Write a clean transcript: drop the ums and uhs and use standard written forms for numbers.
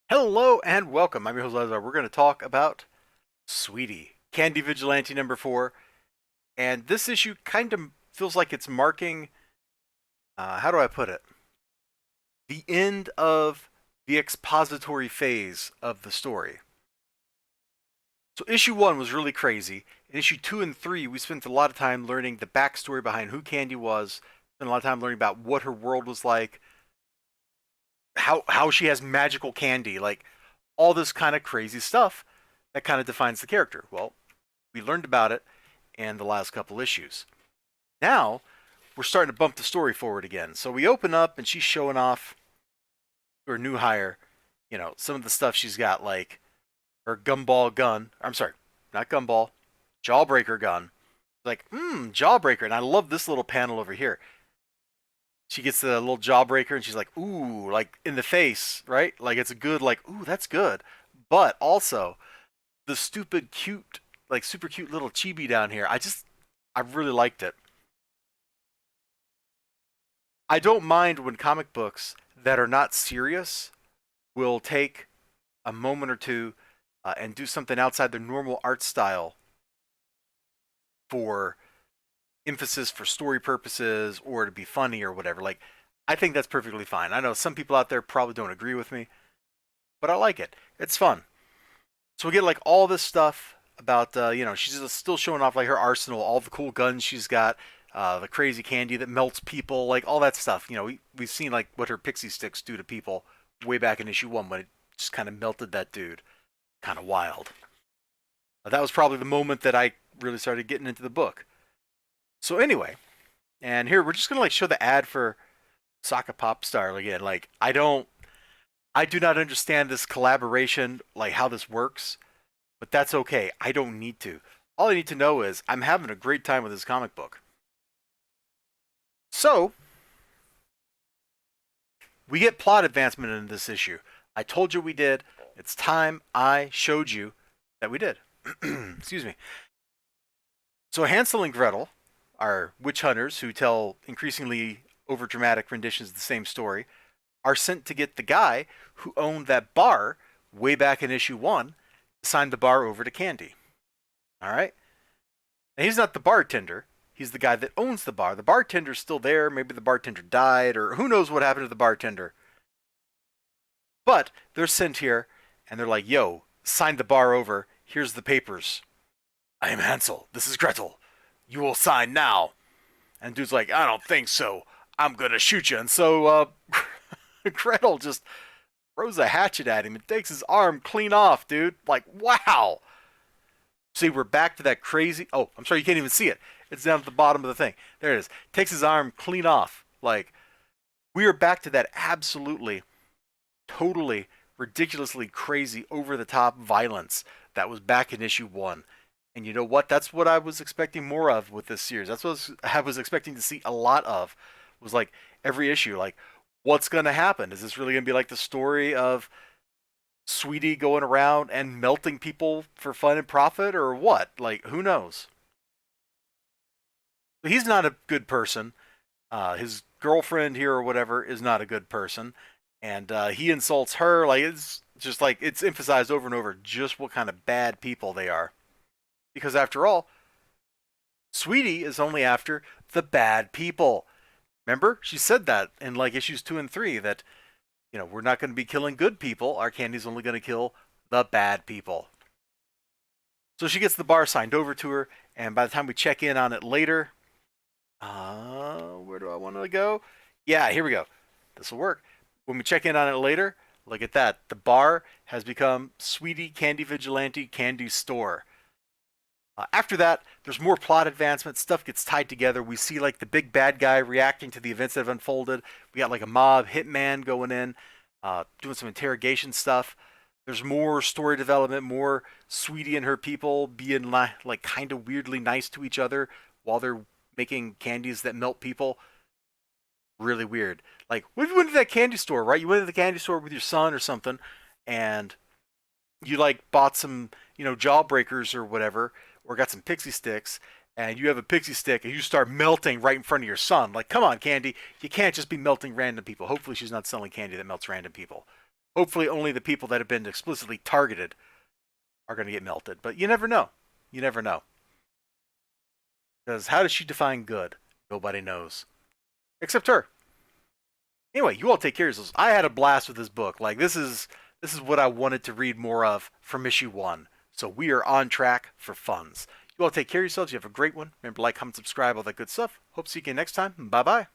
Hello and welcome. I'm your host, Elizibar. We're going to talk about Sweetie, Candy Vigilante number 4. And this issue kind of feels like it's marking, how do I put it? The end of the expository phase of the story. So, issue 1 was really crazy. In issue 2 and 3, we spent a lot of time learning the backstory behind who Candy was, spent a lot of time learning about what her world was like, how she has magical candy, like all this kind of crazy stuff that kind of defines the character. Well, we learned about it in the last couple issues. Now we're starting to bump the story forward again. So we open up and she's showing off her new hire, some of the stuff she's got, like her gumball gun. I'm sorry, not gumball, jawbreaker gun. Like, jawbreaker. And I love this little panel over here. She gets the little jawbreaker and she's like, ooh, like in the face, right? Like it's a good, like, ooh, that's good. But also the stupid, cute, like super cute little chibi down here. I really liked it. I don't mind when comic books that are not serious will take a moment or two and do something outside their normal art style for emphasis for story purposes or to be funny or whatever. Like, I think that's perfectly fine. I know some people out there probably don't agree with me, but I like it. It's fun. So we get like all this stuff about, she's still showing off like her arsenal, all the cool guns she's got, the crazy candy that melts people, like all that stuff. We've seen like what her pixie sticks do to people way back in issue 1 when it just kind of melted that dude. Kind of wild. That was probably the moment that I really started getting into the book. So anyway, and here we're just gonna like show the ad for Sokka Pop Star again. Like I do not understand this collaboration, like how this works, but that's okay. I don't need to. All I need to know is I'm having a great time with this comic book. So we get plot advancement in this issue. I told you we did. It's time I showed you that we did. Excuse me. So Hansel and Gretel are witch hunters who tell increasingly overdramatic renditions of the same story, are sent to get the guy who owned that bar way back in issue 1 to sign the bar over to Candy. All right? Now, he's not the bartender. He's the guy that owns the bar. The bartender's still there. Maybe the bartender died, or who knows what happened to the bartender. But they're sent here, and they're like, yo, sign the bar over. Here's the papers. I am Hansel. This is Gretel. You will sign now. And dude's like, I don't think so. I'm going to shoot you. And so Gretel just throws a hatchet at him and takes his arm clean off, dude. Like, wow. See, we're back to that crazy. Oh, I'm sorry, you can't even see it. It's down at the bottom of the thing. There it is. Takes his arm clean off. Like, we are back to that absolutely, totally, ridiculously crazy, over the top violence that was back in issue 1. And you know what? That's what I was expecting more of with this series. That's what I was expecting to see a lot of. Was like every issue, like, what's going to happen? Is this really going to be like the story of Sweetie going around and melting people for fun and profit, or what? Like, who knows? He's not a good person. His girlfriend here or whatever is not a good person, and he insults her. Like, it's just like it's emphasized over and over just what kind of bad people they are. Because after all, Sweetie is only after the bad people. Remember, she said that in like issues 2 and 3 that we're not going to be killing good people. Our candy's only going to kill the bad people. So she gets the bar signed over to her, and by the time we check in on it later, where do I want to go? Yeah, here we go. This will work. When we check in on it later, look at that. The bar has become Sweetie Candy Vigilante Candy Store. After that, there's more plot advancement. Stuff gets tied together. We see like the big bad guy reacting to the events that have unfolded. We got like a mob hitman going in, doing some interrogation stuff. There's more story development, more Sweetie and her people being like kind of weirdly nice to each other while they're making candies that melt people. Really weird. Like, when you went to that candy store, right? You went to the candy store with your son or something, and you like bought some, jawbreakers or whatever, or got some pixie sticks, and you have a pixie stick and you start melting right in front of your son. Like, come on, Candy, you can't just be melting random people. Hopefully, she's not selling candy that melts random people. Hopefully only the people that have been explicitly targeted are going to get melted. But you never know. You never know. Because how does she define good? Nobody knows. Except her. Anyway, you all take care of yourselves. I had a blast with this book. Like, this is what I wanted to read more of from issue 1. So we are on track for funds. You all take care of yourselves. You have a great one. Remember, like, comment, subscribe, all that good stuff. Hope to see you again next time. Bye-bye.